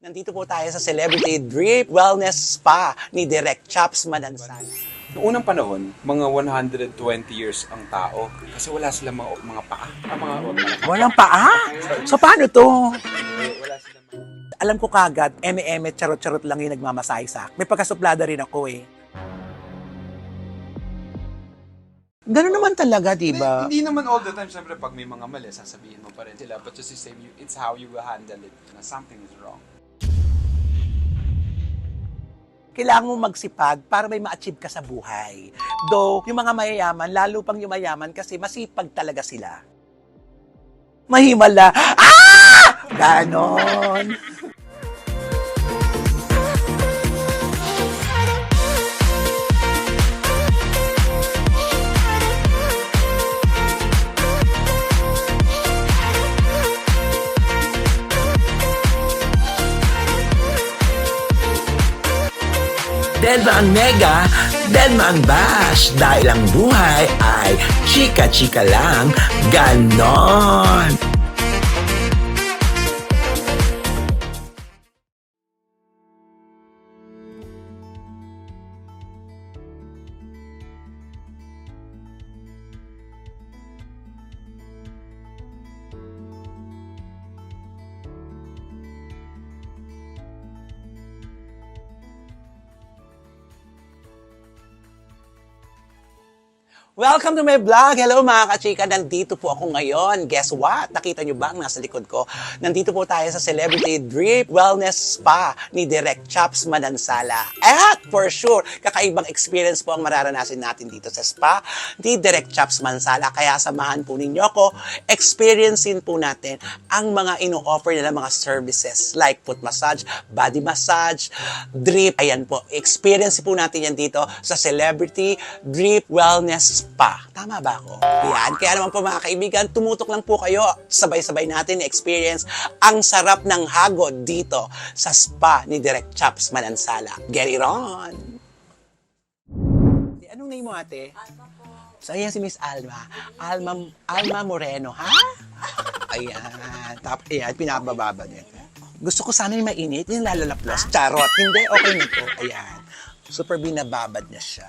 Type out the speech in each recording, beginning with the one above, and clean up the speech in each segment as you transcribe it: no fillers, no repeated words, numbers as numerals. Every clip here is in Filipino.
Nandito po tayo sa Celebrity Drip Wellness Spa ni Direk Chaps Manansala. Noong unang panahon, mga 120 years ang tao kasi wala silang mga paa. Walang paa? So paano to? Wala silang Alam ko kagad, eme-eme, charot-charot lang yung nagmamasahe sa akin. May pagkasuplada rin ako eh. Ganun naman talaga, di ba? Hindi naman all the time. Siyempre, pag may mga mali, sasabihin mo pa rin sila. But just the same, it's how you will handle it. Na something is wrong. Kailangan mo magsipag para may ma-achieve ka sa buhay. Though, yung mga mayayaman, lalo pang yung mayaman kasi masipag talaga sila. Mahimala. Ah! Ganon. Delma ang mega, Delma ang bash. Dahil ang buhay ay chika-chika lang, ganon. Welcome to my vlog! Hello mga kachika! Nandito po ako ngayon. Guess what? Nakita nyo ba ang nasa likod ko? Nandito po tayo sa Celebrity Drip Wellness Spa ni Direk Chaps Manansala. At for sure, kakaibang experience po ang mararanasin natin dito sa spa ni Direk Chaps Manansala. Kaya samahan po ninyo ako. Experiencein po natin ang mga ino-offer nila mga services like foot massage, body massage, drip. Ayan po. Experience po natin yan dito sa Celebrity Drip Wellness Spa. Tama ba ako? Yan. Kaya naman po mga kaibigan, tumutok lang po kayo. Sabay-sabay natin experience ang sarap ng hagod dito sa spa ni Direk Chaps Manansala. Get it on! Anong name mo ate? Alma po. So ayan si Miss Alma. Alma Moreno, ha? Ayan. Tapos ayan, pinabababa niya. Gusto ko sana yung mainit, yung lalalaplos. Charot. Hindi, okay na to. Ayan. Super binababad niya siya.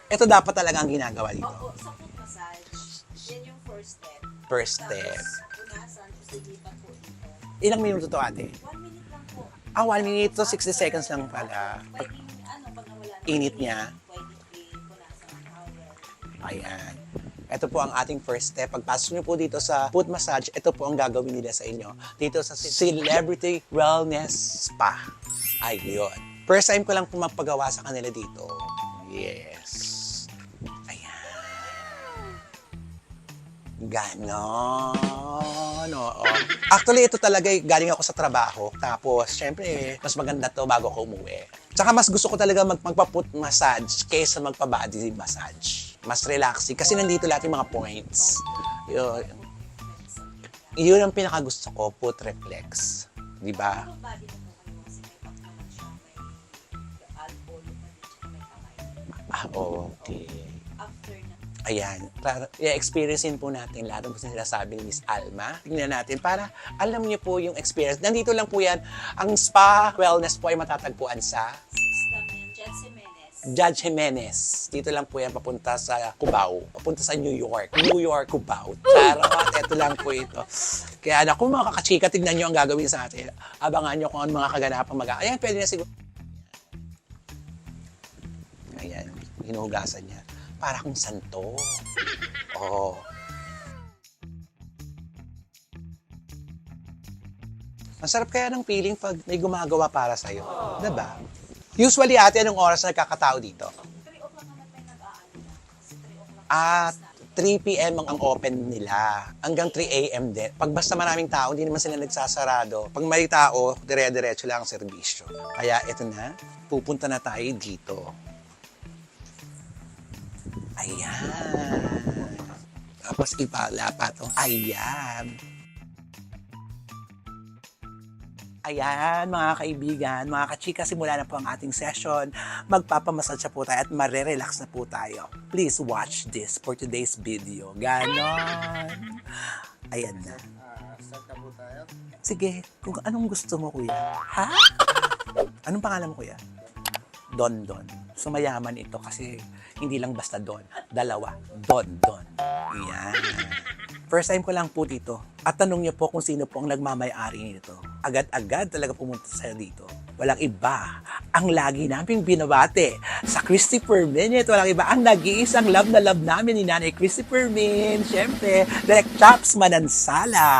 Ito dapat talaga ang ginagawa dito. Opo, sa foot massage, yan yung first step. First step. Tapos, punasan, silipan po ito. Ilang minuto to ate? 1 minute lang po. 1 minute to 60 seconds lang pala. Pwedeng, pag nawala na Init yung niya. pwedeng punasan ng towel. Ayan. Ito po ang ating first step. Pagpasok niyo po dito sa foot massage, ito po ang gagawin nila sa inyo. Dito sa Celebrity Wellness Spa. Ayun. First time ko lang po magpagawa sa kanila dito. Yes. Ganon. Oo. Actually, ito talaga galing ako sa trabaho. Tapos, syempre, mas maganda to bago ako umuwi. Tsaka mas gusto ko talaga magpa-foot massage kaysa magpa-body massage. Mas relaxing kasi nandito lahat yung mga points. Yun ang pinakagusto ko, foot reflex. Di ba? Yung body na po kayo kasi may pag naman siya, may elbow, may kamay. Okay. After na, Ayan, i-experiencein po natin lahat ng sinasabi ni Miss Alma. Tingnan natin para alam niyo po yung experience. Nandito lang po yan. Ang spa wellness po ay matatagpuan sa 6 lang yan, Judge Jimenez. Judge Jimenez. Dito lang po yan papunta sa Cubao. Papunta sa New York. New York, Cubao. Charot, ito lang po ito. Kaya naku mga kakachika, tignan nyo ang gagawin sa atin. Abangan nyo kung ano mga kaganapang Ayan, pwede na siguro. Ayan, hinuhugasan niya. Para kung santo. Oh. Ang sarap kaya ng feeling pag may gumagawa para sa'yo. Diba? Usually, ate, anong oras na nagkakatao dito? 3 o'clock naman tayo nag-aano na. Kasi 3 o'clock. At 3 p.m. ang open nila. Hanggang 3 a.m. din. Pag basta maraming tao, hindi naman sila nagsasarado. Pag may tao, dire-diretso lang ang serbisyo. Kaya ito na, pupunta na tayo dito. Ayan. Tapos ipala pa to. Ayan. Ayan, mga kaibigan, mga kachika, simula na po ang ating session. Magpapamassage po tayo at marerelax na po tayo. Please watch this for today's video. Ganon. Ayan na. Start na po tayo. Sige, kung anong gusto mo, kuya. Ha? Anong pangalan mo, kuya? Don. So, mayaman ito kasi hindi lang basta Don. Dalawa. Don. Yan. First time ko lang po dito. At tanong niyo po kung sino po ang nagmamay-ari nito. Agad-agad talaga pumunta sa dito. Walang iba. Ang lagi naming binabate sa Christopher Minute. Walang iba. Ang nag-iisang love na love namin ni Nanay Christopher Min. Siyempre, Direk Chops Manansala.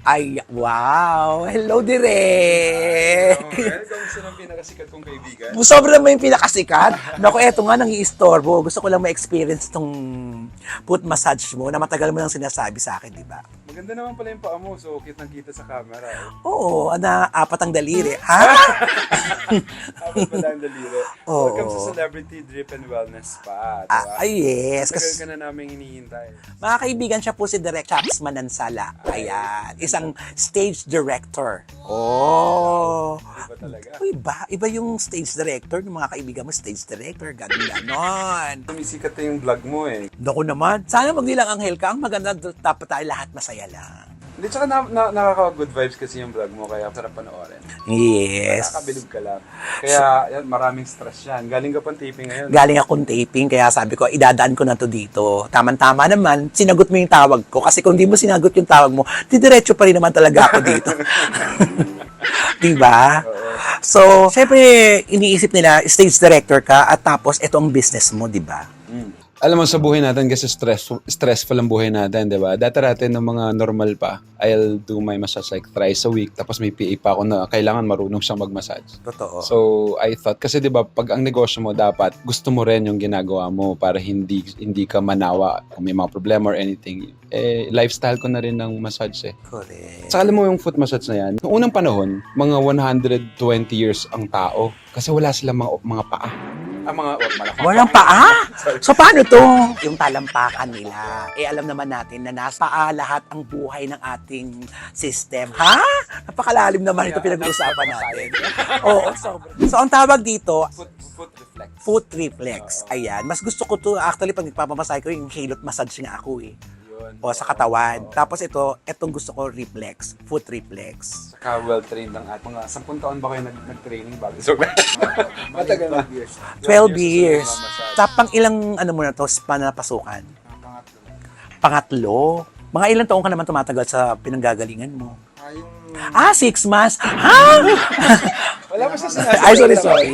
Ay, wow! Hello, Direk! Welcome sa ng pinakasikat kong kaibigan. Sobrang naman yung pinakasikat. Naku, eto nga, nang i-istorbo. Gusto ko lang ma-experience tong foot massage mo na matagal mo nang sinasabi sa akin, di ba? Maganda naman pala yung paa mo, so kitang-kita sa camera. Oo, na apat ang daliri. Ha? Habang pala ang daliri. Oo. Welcome sa Celebrity Drip and Wellness Spa. Diba? Ay, yes. Matagal ka na namin hinihintay. Mga kaibigan, siya po si Direk Chops Manansala. Ayan. Isang stage director. Oh. Iba talaga. Iba yung stage director. Yung mga kaibigan mo, stage director. Ganon. Sumisikat na yung vlog mo eh. Naku naman. Sana magdilang anghel ka. Ang maganda, dapat tayo lahat masaya lang. Hindi, tsaka nakaka-good vibes kasi yung vlog mo, kaya sarap panoorin. Yes. Nakakabilib ka lang. Kaya yan, maraming stress yan. Galing ka pang taping ngayon. Galing akong taping, kaya sabi ko, idadaan ko na to dito. Tama-tama naman, sinagot mo yung tawag ko. Kasi kung di mo sinagot yung tawag mo, didiretso pa rin naman talaga ako dito. Diba? So, syempre, iniisip nila, stage director ka, at tapos, ito ang business mo, diba? Alam mo, sa buhay natin kasi stressful ang buhay natin, di ba? Dati natin ng mga normal pa, I'll do my massage like thrice a week, tapos may PA pa ako na kailangan marunong siyang mag-massage. Totoo. So, I thought, kasi di ba, pag ang negosyo mo dapat, gusto mo rin yung ginagawa mo para hindi ka manawa kung may mga problema or anything. Eh, lifestyle ko na rin ng massage eh. Correct. Saka alam mo yung foot massage na yan, noong unang panahon, mga 120 years ang tao kasi wala silang mga paa. Walang paa? So, paano to? Yung talampakan nila. Eh, alam naman natin na nasa paa lahat ang buhay ng ating system. Ha? Napakalalim naman ito pinag-uusapan natin. Oo, sobra. So, ang tawag dito, Foot reflex. foot reflex. Ayan. Mas gusto ko to, actually, pag nagpapamasahe ko, yung hilot massage nga ako eh. O sa katawan. Tapos itong gusto ko, reflex. Foot reflex. Saka well-trained ang ating mga 10 taon ba kayo nag-training bago? So, matagal na. 12 years. Tapang ilang, mo na to, spa na napasukan? Pangatlo. Mga ilang taon ka naman tumatagal sa pinanggagalingan mo? 6 months. Ha? Wala pa siya sinasabi. Ay, sorry.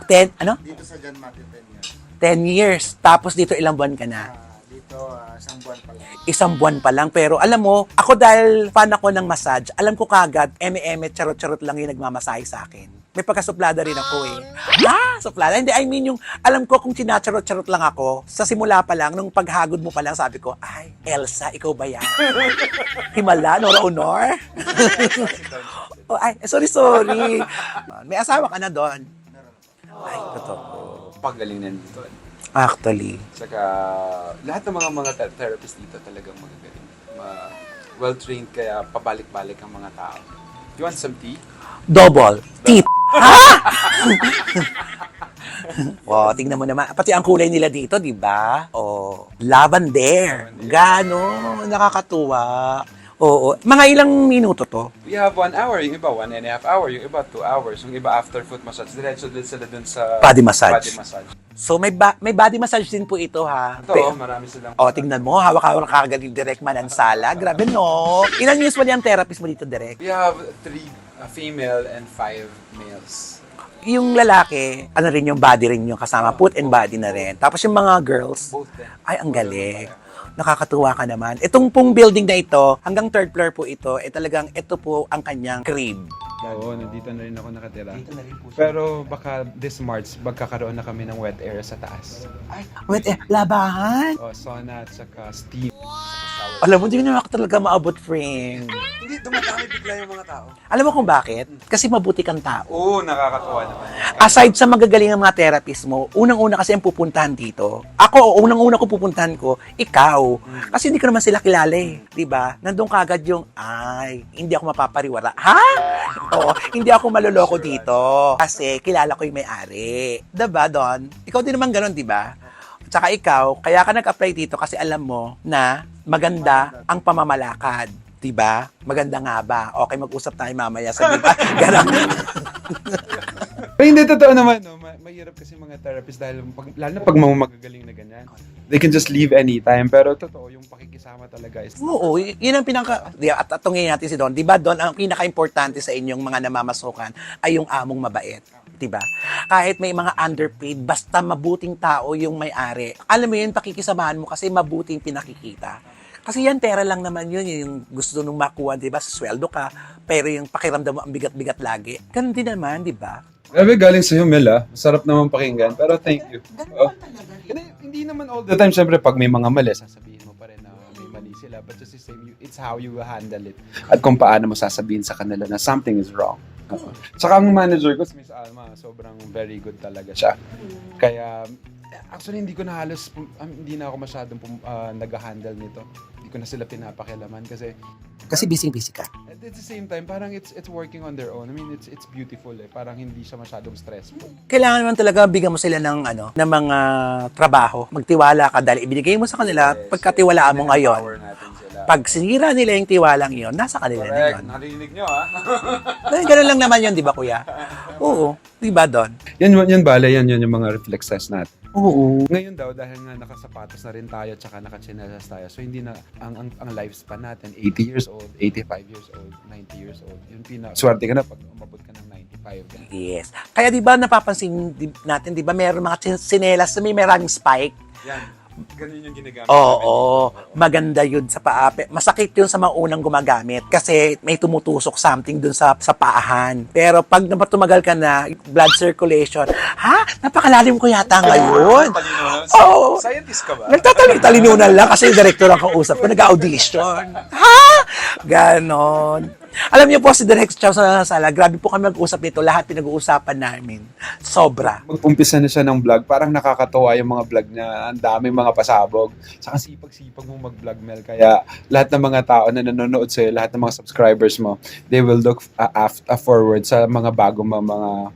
10, ano? Dito sa John Matthew 10 years. 10 years. Tapos dito ilang buwan ka na? Dito, isang buwan pa lang. Isang buwan pa lang. Pero alam mo, ako dahil fan ako ng massage, alam ko kagad, charot-charot lang yung nagmamasahe sa akin. May pagkasuplada rin ako eh. Suplada? Hindi, I mean yung, alam ko kung sinacharot-charot lang ako, sa simula pa lang, nung paghagod mo pa lang, sabi ko, ay, Elsa, ikaw ba yan? Himala, Nora Honor? Oh, ay, sorry. May asawa ka na doon? Ay, totoo. Pagaling na dito. Actually. Saka, lahat ng mga therapist dito talagang magagaling. Well-trained, kaya pabalik-balik ang mga tao. You want some tea? Double. Tip. Ha? Tingnan mo naman. Pati ang kulay nila dito, di ba? Lavender. Gano. Nakakatuwa. Oo. Mga ilang minuto to? We have 1 hour, yung iba 1.5 hour, yung iba 2 hours, yung iba after foot massage. Diretso din sila dun sa Body massage. Body massage. So, may body massage din po ito, ha? Ito, marami silang... Tingnan mo. Hawak-hawak kagad yung Direk Manansala. Grabe, no? Ilan usually ang therapist mo dito, Direk? We have 3 female and 5 males. Yung lalaki, rin yung body rin yung kasama. Foot and body na rin. Tapos yung mga girls, Both din. ay, ang galing. Nakakatuwa ka naman. Itong pong building na ito, hanggang 3rd floor po ito, talagang ito po ang kanyang crib. Oo, nandito na rin ako nakatira. Pero baka this March, magkakaroon na kami ng wet area sa taas. Ay, wait, labahan? Sauna at saka steam. Alam mo, hindi na ako talaga maabot, friend. Hindi, dumadami bigla yung mga tao. Alam mo kung bakit? Kasi mabuti kang tao. Oo, nakakatuwa naman. Aside sa magagaling ng mga therapist mo, unang-una kasi ang pupuntahan dito. Ako, unang-una ko pupuntahan ko, ikaw. Kasi hindi ko naman sila kilala eh. Diba? Nandun kagad yung, ay, hindi ako mapapariwara. Ha? Oo, hindi ako maloloko dito. Kasi kilala ko yung may-ari. Diba, Don? Ikaw din naman ganun, diba? Tsaka ikaw, kaya ka nag-apply dito kasi alam mo na maganda ang pamamalakad. Diba? Maganda nga ba? Okay, mag-usap tayo mamaya sa diba? Ganun. Pero hindi, totoo naman, no? Mahirap kasi mga therapist dahil lalo na pag mga magagaling na ganyan. They can just leave anytime. Pero totoo, yung pakikisama talaga is... Oo, yun ang at atungin natin si Don. Diba, Don, ang pinaka-importante sa inyong mga namamasukan ay yung among mabait. Diba? Kahit may mga underpaid, basta mabuting tao yung may-ari. Alam mo yun, pakikisamahan mo kasi mabuting pinakikita. Kasi yan, pera lang naman yun, yung gusto nung makuha, diba? Sweldo ka, pero yung pakiramdam mo ang bigat-bigat lagi. Ganun din naman, diba? Grabe, galing sa'yo, Mel, ah. Masarap naman pakinggan, pero thank you. Hindi naman all the time, syempre, pag may mga mali, sasabihin mo pa rin na may mali sila. But just the same, it's how you handle it. At kung paano mo sasabihin sa kanila na something is wrong. Saka ang manager ko, si Miss Alma, sobrang very good talaga siya. Kaya, actually, hindi ko na halos, hindi na ako masyadong nag-handle nito. Hindi ko na sila pinapakialaman kasi busy-busy ka. at the same time, parang it's working on their own. I mean, it's beautiful eh. Parang hindi siya masyadong stressful. Kailangan naman talaga bigyan mo sila ng ng mga trabaho. Magtiwala ka dahil ibinigay mo sa kanila, pagkatiwalaan mo ngayon. Power natin sila. Pag sinira nila yung tiwalang iyon, nasa kanila na Correct. yun. Narinig nyo, ah. Dahil ganun lang naman yun, di ba, kuya? Oo. Di ba, Don? Yan bale, yan yung mga reflexes natin. Oo. Ngayon daw, dahil nga nakasapatos na rin tayo tsaka nakachinelas tayo, so hindi na, ang lifespan natin, 80 years old, 85 years old, 90 years old. Yung swerte ka na pag umabot ka ng 95. Yes. Kaya di ba napapansin natin, di ba, meron mga sinelas na may maraming spike? Yan. Ganun yung ginagamit. Oo, maganda yun sa paa. Masakit yun sa mga unang gumagamit kasi may tumutusok something dun sa paahan. Pero pag tumagal ka na, blood circulation, napakalalim ko yata ngayon. Oo. Scientist ka ba? Nagtatali-talinunan lang kasi yung director ang kausap ko, nag-audition. Ganon. Alam niyo po, si Direk Charles na sala, grabe po kami mag-usap nito, lahat pinag-uusapan namin. Sobra. Mag-umpisa na siya ng vlog, parang nakakatawa yung mga vlog niya, ang daming mga pasabog. Saka sipag-sipag mong mag-vlog, Mel. Kaya lahat ng mga tao na nanonood sa'yo, lahat ng mga subscribers mo, they will look forward sa mga bagong mga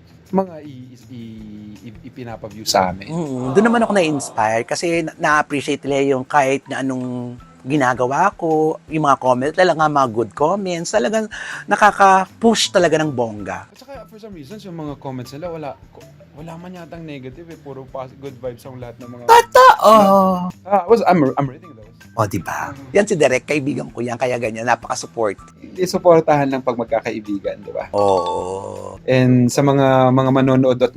ipinapa-view sa amin. Doon naman ako na-inspire kasi na-appreciate nila yung kahit na anong ginagawa ko, yung mga comments, talaga mga good comments, talagang nakaka-push talaga ng bongga. At saka for some reasons, yung mga comments nila, wala man yatang negative eh. Puro good vibes ang lahat ng mga... Totoo! I'm reading those. O, diba? Yan si Direk, kaibigan ko yan, kaya ganyan, napaka-support. Isuportahan lang pag magkakaibigan, di ba? Oo. And sa mga manonood pa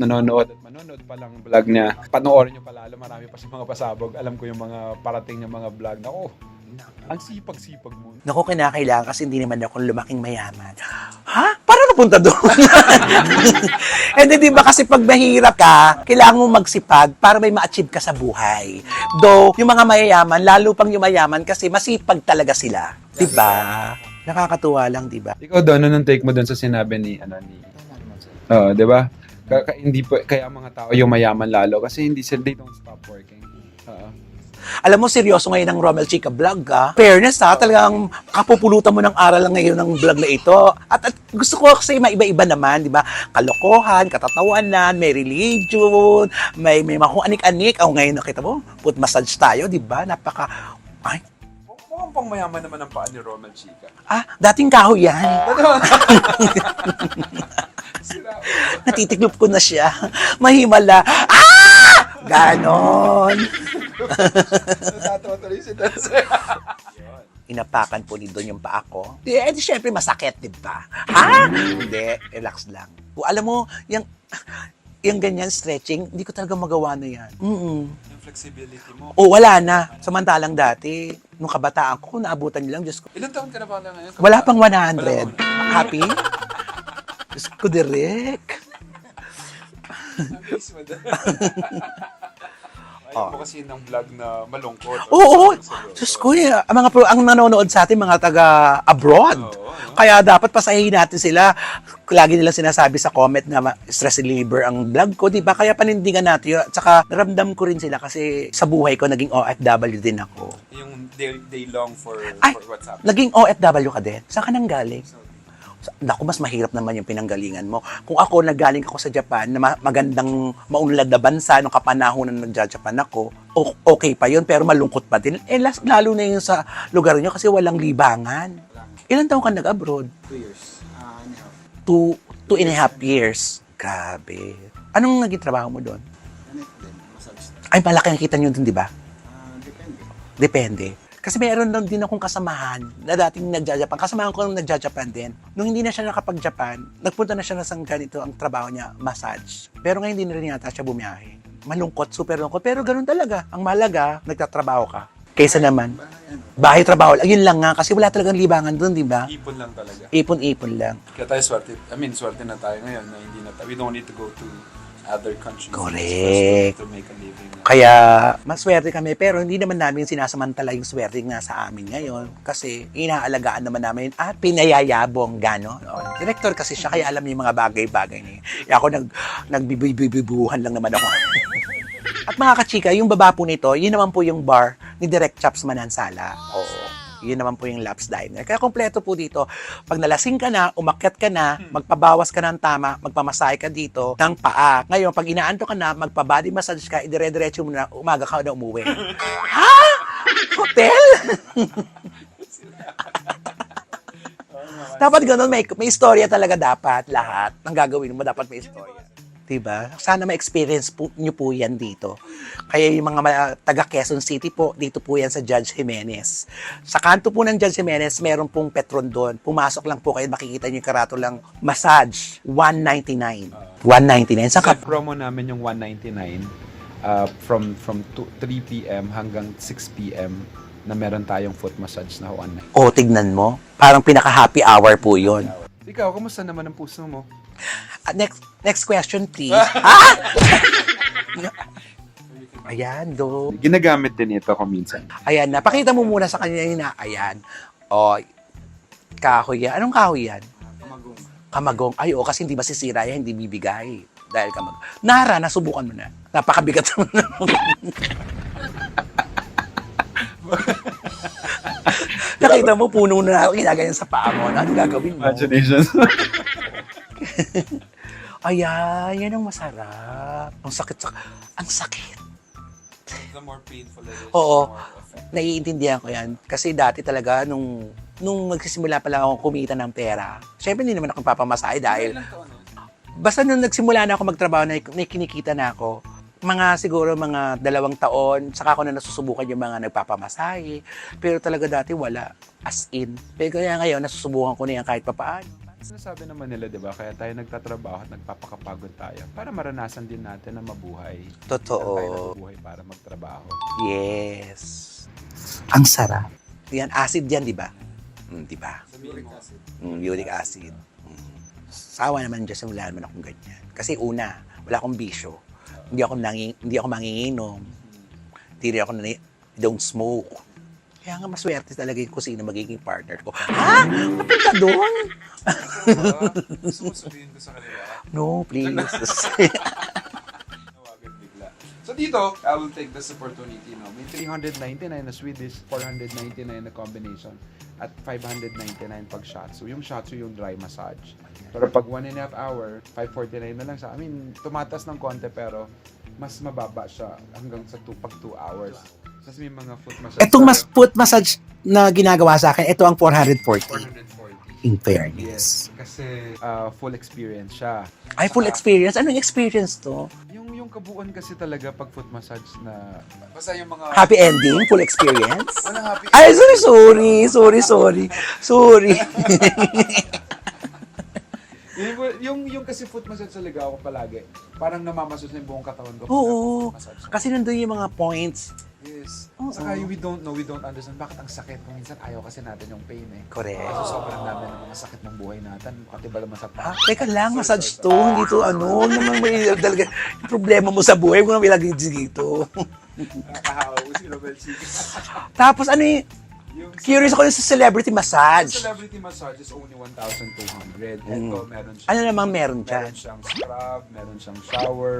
lang vlog niya, panoorin niyo palalo, marami pa sa mga pasabog. Alam ko yung mga parating ng mga vlog na, ang sipag-sipag mo. Naku, kinakailangan kasi hindi naman ako lumaking mayaman. Paano napunta doon? And di ba kasi pag mahirap ka, kailangan mo magsipag para may ma-achieve ka sa buhay. Though, yung mga mayayaman, lalo pang yung mayaman kasi masipag talaga sila. Diba? Nakakatuwa lang, diba? Ikaw doon, anong take mo doon sa sinabi ni. Oo, di ba? Kaya mga tao yung mayaman lalo kasi they don't stop working. Alam mo, seryoso ngayon ang Romel Chica vlog, Fairness, talagang kapupulutan mo ng aral lang ngayon ng vlog na ito. At gusto ko kasi maiba-iba naman, di ba? Kalokohan, katatawanan, may religion, may mga kung anik-anik. Ngayon nakita mo, foot massage tayo, di ba? Mukhang pang mayaman naman ang paa ni Romel Chica. Dating kahoy yan. Natitiklop ko na siya. Mahimala. Ganon. Natatawa tuloy si Dancer. Inapakan po ni Don yung paa ko. Di syempre masakit, di ba? Hindi, relax lang. Alam mo, yung ganyan stretching, hindi ko talaga magawa na yan. Yung flexibility mo. Wala na. Samantalang dati, nung kabataan ko, naabutan nilang, Diyos ko. Ilang taon ka na ba ngayon? Wala pang 100. Happy? Diyos ko, Direk. Ayaw mo kasi ng vlog na malungkot. Oo. Diyos ko, ang nanonood sa atin, mga taga-abroad. Kaya dapat pasahin natin sila. Lagi nilang sinasabi sa comment na stress reliever ang vlog ko, di ba? Kaya panindigan natin yun. At saka, naramdam ko rin sila kasi sa buhay ko, naging OFW din ako. Yung they long for what's happening. Naging OFW ka din? Saan ka nang galing? Naku, mas mahirap naman yung pinanggalingan mo. Kung ako, naggaling ako sa Japan, na magandang maunlad na bansa, nung kapanahon na nagja-Japan ako, okay pa yun, pero malungkot pa din. Lalo na yun sa lugar nyo kasi walang libangan. Ilan taon ka nag-abroad? 2 years. Anyhow. 2.5 years. Grabe. Anong naging trabaho mo doon? Ano din? Massage. Ay, malaki ang kita nyo doon, di ba? Depende. Depende. Kasi meron lang din akong kasamahan na dating nagja-Japan. Kasamahan ko nung nagja-Japan din. Nung hindi na siya nakapag-Japan, nagpunta na siya na sa ganito ang trabaho niya, massage. Pero ngayon hindi na rin yata siya bumiyahe. Malungkot, super lungkot. Pero ganun talaga. Ang malaga, nagtatrabaho ka. Kaysa naman, bahay trabaho. Yun lang nga. Kasi wala talagang libangan doon, di ba? Ipon lang talaga. Ipon-ipon lang. Kaya tayo swerte. Swerte na tayo ngayon na hindi na we don't need to go to other countries. Correct. To make a living. Kaya, maswerte kami, pero hindi naman namin sinasamantala yung swerte nga sa amin ngayon. Kasi, inaalagaan naman namin at pinayayabong gano'n. Director kasi siya, kaya alam niya yung mga bagay-bagay niya. Kaya ako nagbibibuhan lang naman ako. At mga kachika, yung baba po nito, yun naman po yung bar ni Direct Chops Manansala. Oo. Yun naman po yung Laps Diner. Kaya kompleto po dito. Pag nalasing ka na, umakyat ka na, magpabawas ka ng tama, magpamasahe ka dito ng paa. Ngayon, pag inaanto ka na, magpa-body massage ka, idire-diretso mo na, umaga ka na umuwi. Ha? Hotel? Dapat ganun, may istorya talaga dapat. Lahat ng gagawin mo, dapat may istorya. Diba? Sana ma-experience nyo po yan dito. Kaya yung mga taga Quezon City po, dito po yan sa Judge Jimenez. Sa kanto po ng Judge Jimenez, meron pong Petron doon. Pumasok lang po kayo, makikita nyo yung karatulang massage. $199. $199. Saan ka? Sa promo namin yung $199 from 3 p.m. hanggang 6 p.m. na meron tayong foot massage na $199. O, tignan mo. Parang pinaka-happy hour po yun. Ikaw, kamusta naman ang puso mo? Next question, please. Ayan, do. Ginagamit din ito ko minsan. Ayan na. Pakita mo muna sa kanya na. Ayan. O, kahoy yan. Anong kahoy yan? Kamagong. Kamagong. Ay, o, kasi hindi masisira yan, hindi bibigay. Dahil kamagong. Nara, nasubukan mo na. Napakabigat mo na. Nakita mo, puno na ginaganyan sa paa mo. Ano gagawin mo? Imagination. Ayan, yan ang masarap. Ang sakit. Ang sakit. The more painful it is, Oo. the more effective. Naiintindihan ko yan. Kasi dati talaga, nung nagsisimula pa lang ako kumita ng pera, syempre hindi naman ako papamasahe dahil basta nung nagsimula na ako magtrabaho na kinikita na ako, siguro mga 2 taon, saka ako na nasusubukan yung mga nagpapamasahe. Pero talaga dati wala. As in. Pero kaya ngayon, nasusubukan ko na yan kahit papaano. Sinasabi naman nila, di ba, kaya tayo nagtatrabaho at nagpapakapagod tayo para maranasan din natin na mabuhay. Totoo. Tayo nabubuhay para magtrabaho. Yes. Ang sarap. Yan, acid yan, di ba? Di ba? Uric acid. Uric acid. Sawa naman dyan, wala naman akong ganyan. Kasi una, wala akong bisyo. Hindi ako manginginom. Hindi rin ako don't smoke. Kaya nga maswerte talaga yung kung sino magiging partner ko. Ha? Napunta doon? Gusto mo sabihin ko sa kanila? No, please. Nawagan bigla. So dito, I will take this opportunity. No? May 399 na Swedish, 499 na combination, at 599 pag shiatsu. Yung shiatsu yung dry massage. Pero pag 1.5 hour, 549 na lang siya. Tumatas ng konti pero mas mababa siya hanggang sa 2 hours. Tapos may mga foot massage. Itong foot massage na ginagawa sa akin, ito ang 440. 440. In fairness. Kasi full experience siya. Ay, full experience? Anong experience to? Yung kabuuan kasi talaga pag foot massage na basta yung mga Happy ending? Full experience? walang happy. Ay, sorry. yung kasi foot massage talaga ako palagi. Parang namamassage na yung buong katawan ko. Oo. Foot massage. Kasi nandun yung mga points. Yes. Oo. Saka we don't understand bakit ang sakit. Kung minsan ayaw kasi natin yung pain eh. Correct. Kasi sobrang dami ng mga sakit ng buhay natin. Pati ba naman sa Ah, paa. teka lang, massage to. Hindi to ano. Naman may talaga yung problema mo sa buhay. Huwag naman ilagay dito. Nakahawa ko si Robel Chica. Tapos ano yung, Yung curious ako yung sa celebrity massage. celebrity massage is only 1,200. Ito, meron siya. Ano namang meron dyan? Meron siyang scrub, meron siyang shower,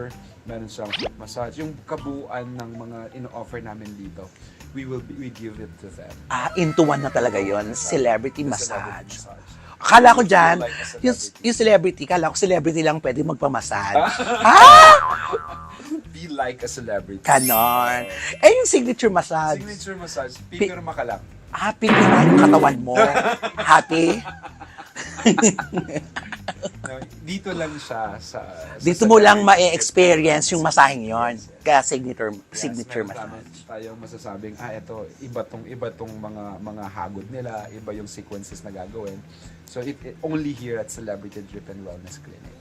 meron siyang foot massage. Yung kabuuan ng mga ino-offer namin dito, we give it to them. Ah, into one na talaga yon, celebrity The massage. celebrity massage. Akala ko dyan, Like a celebrity. yung celebrity, kala ko celebrity lang pwede magpamassage. Be like a celebrity. Kanon. Eh, yung signature massage. Signature massage, pipirma ka lang. Happy ka yung katawan mo. Happy? No, dito lang siya sa Dito mo lang ma-experience yung masahing yon. Kaya signature meron massage. tayong masasabing, ito, iba tong mga hagod nila, iba yung sequences na gagawin. So, only here at Celebrity Drip and Wellness Clinic.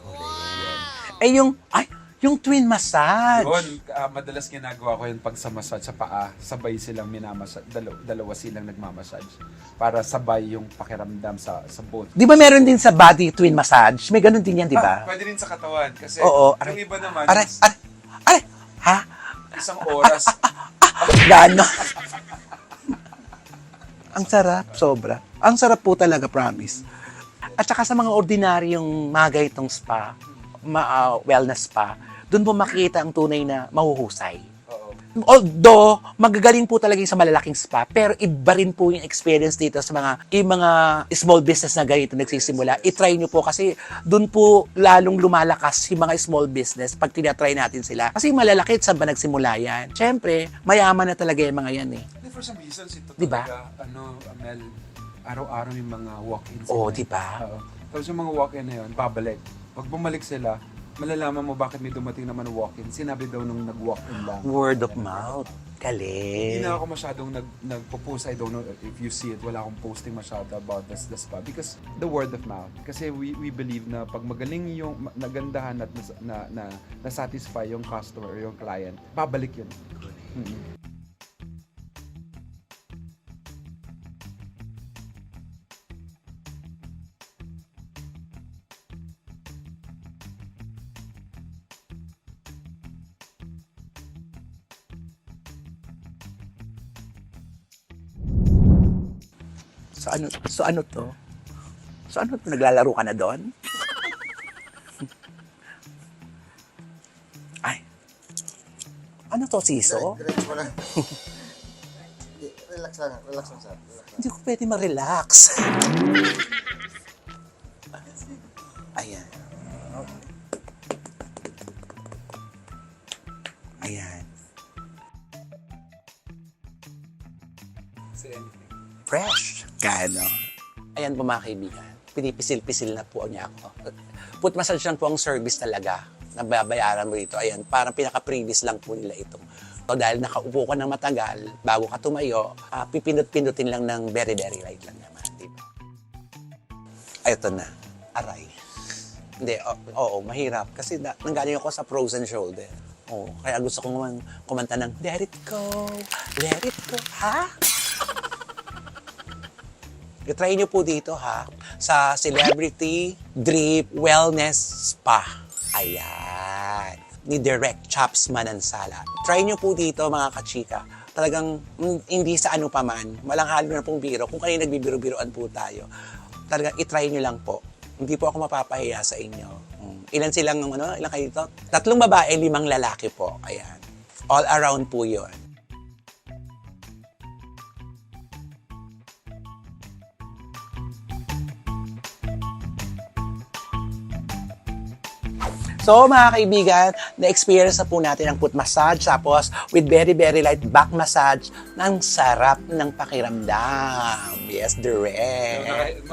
Eh yung twin massage. Yun, madalas ginagawa ko yun pag sa massage sa paa, sabay silang minamassage, dalawa silang nagmamassage para sabay yung pakiramdam sa both. Di ba meron din sa body twin massage? May ganun din yan, di ba? Pwede rin sa katawan kasi Oo, yung iba naman, Aray! Ha? isang oras, Gano? Ang sarap, sobra. Ang sarap po talaga, promise. At saka sa mga ordinaryong mga ganitong spa, wellness spa, doon po makikita ang tunay na mahuhusay. oo. Although, magagaling po talaga yung sa malalaking spa, pero iba rin po yung experience dito sa yung mga small business na ganito nagsisimula. I-try nyo po kasi doon po lalong lumalakas yung mga small business pag tinatry natin sila. Kasi yung malalaki, saan ba nagsimula yan? Siyempre, mayaman na talaga yung mga yan eh. For some reasons, ito Diba? talaga, Mel, araw-araw yung mga walk-ins. Oo, diba? Oo. Tapos yung mga walk-in na yun, babalik. Pag bumalik sila, malalaman mo bakit may dumating naman na walk-in. Sinabi daw nung nag-walk-in lang. Word of mouth. Galing. Hindi na ako masyadong nagpo-post. I don't know if you see it. Wala akong posting masyado about the spa. Because the word of mouth. Kasi we believe na pag magaling yung nagandahan at na-satisfy yung customer or yung client, babalik yun. Mm-hmm. So ano to? So ano to? Naglalaro ka na doon? Ay. Ano to, siso? Diretso mo lang. Relax lang, sir. Relax lang. Hindi ko pwede ma-relax. Ayan. Ayan. Fresh. Gano. Ayan po mga kaibigan. Pinipisil-pisil na po niya ako. Foot massage lang po ang service talaga na babayaran mo dito. Ayan, parang pinaka-previous lang po nila ito. So, dahil nakaupo ka ng matagal, bago ka tumayo, pipindot-pindutin lang ng very, very light lang naman. Diba? Ay, ito na. Aray. Hindi, oo, mahirap. Kasi nanggaling ako sa Frozen Shoulder. Oo, kaya gusto kong kumanta ng Let It Go, Let It Go. Ha? I-try nyo po dito ha, sa Celebrity Drip Wellness Spa. Ayan. Ni Direct Chops Manansala. Try nyo po dito mga kachika. Talagang hindi sa ano pa man, walang halo na pong biro. Kung kayo nagbibiro-biroan po tayo, talagang i-try nyo lang po. Hindi po ako mapapahiya sa inyo. Ilan silang, ilan kayo dito? 3 babae, 5 lalaki po. Ayan. All around po yun. So mga kaibigan, na-experience na po natin ang foot massage tapos with very very light back massage ng sarap ng pakiramdam. Yes, direct.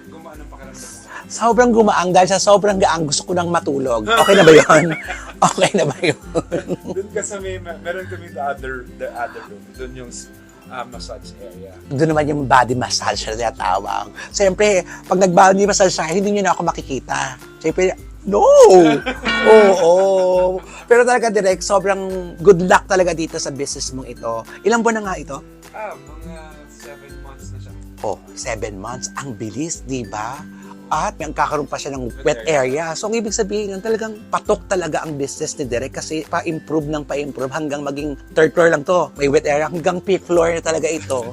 Gumaan ang pakiramdam mo. Sobrang gumaang dahil sa sobrang gaang gusto ko nang matulog. Okay na ba yun? Okay na ba yun? Doon kasi meron kami the other room. Doon yung massage area. Doon naman yung body massage na tinatawag. Siyempre, pag nag-body massage siya, hindi nyo na ako makikita. Siyempre, no! Oo. Pero talaga direct, sobrang good luck talaga dito sa business mong ito. Ilang buwan na nga ito? Mga 7 months na siya. Oh, 7 months. Ang bilis, di ba? At may kakaroon pa siya ng wet area. So, ang ibig sabihin nun, talagang patok talaga ang business ni Direk kasi pa-improve hanggang maging third floor lang to. May wet area hanggang fifth floor na talaga ito.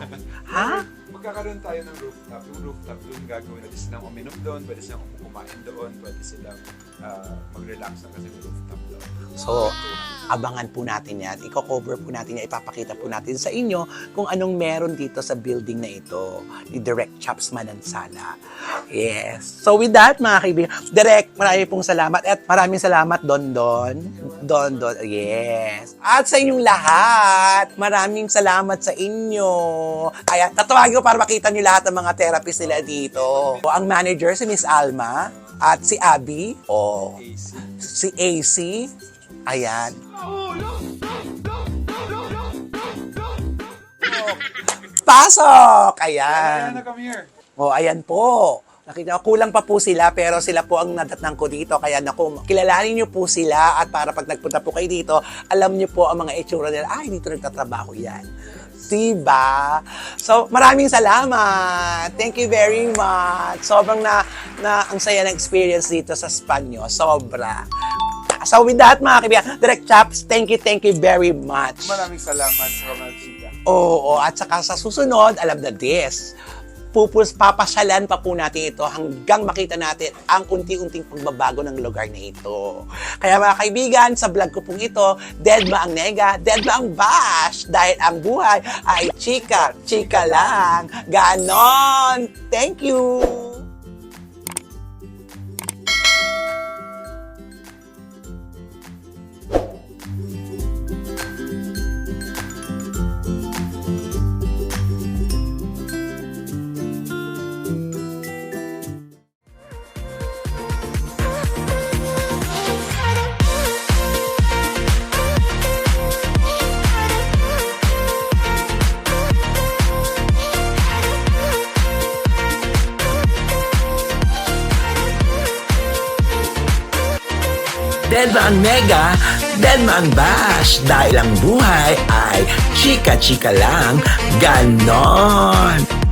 Ha? Magkakaroon tayo ng rooftop. yung rooftop doon, gagawin na silang uminom doon, pwede silang kumain doon, pwede silang mag-relax na kasi yung rooftop doon. So, abangan po natin yan. Iko-cover po natin yan. Ipapakita po natin sa inyo kung anong meron dito sa building na ito ni Direk Chaps Manansala. Yes. So, with that, mga kaibigan, Direk, marami pong salamat. At maraming salamat, Don. Yes. At sa inyong lahat, maraming salamat sa inyo. Kaya, tatawagin ko para makita nyo lahat ng mga therapist nila dito. Ang manager, si Miss Alma. At si Abby. Oh. Si AC. Ayan. Pasok! Ayan. come here. O, ayan po. Nakita ko, kulang pa po sila, pero sila po ang nadatnang ko dito. Kaya naku, kilalanin niyo po sila at para pag nagpunta po kayo dito, alam niyo po ang mga itsura nila. Ay, dito nagtatrabaho yan. Diba? So, maraming salamat. Thank you very much. Sobrang ang saya ng experience dito sa Spanyo. Sobra. So, with that, mga kaibigan, Direk Chaps, thank you very much. Maraming salamat sa mga chika. Oo, at saka sa susunod, alam na this, papasyalan pa po natin ito hanggang makita natin ang unti-unting pagbabago ng lugar na ito. Kaya mga kaibigan, sa vlog ko pong ito, dead ba ang nega, dead ba ang bash? Dahil ang buhay ay chika lang. Ganon! Thank you! Dead ba ang nega? Dead ba ang bash? Dahil ang buhay ay chika lang. Ganon!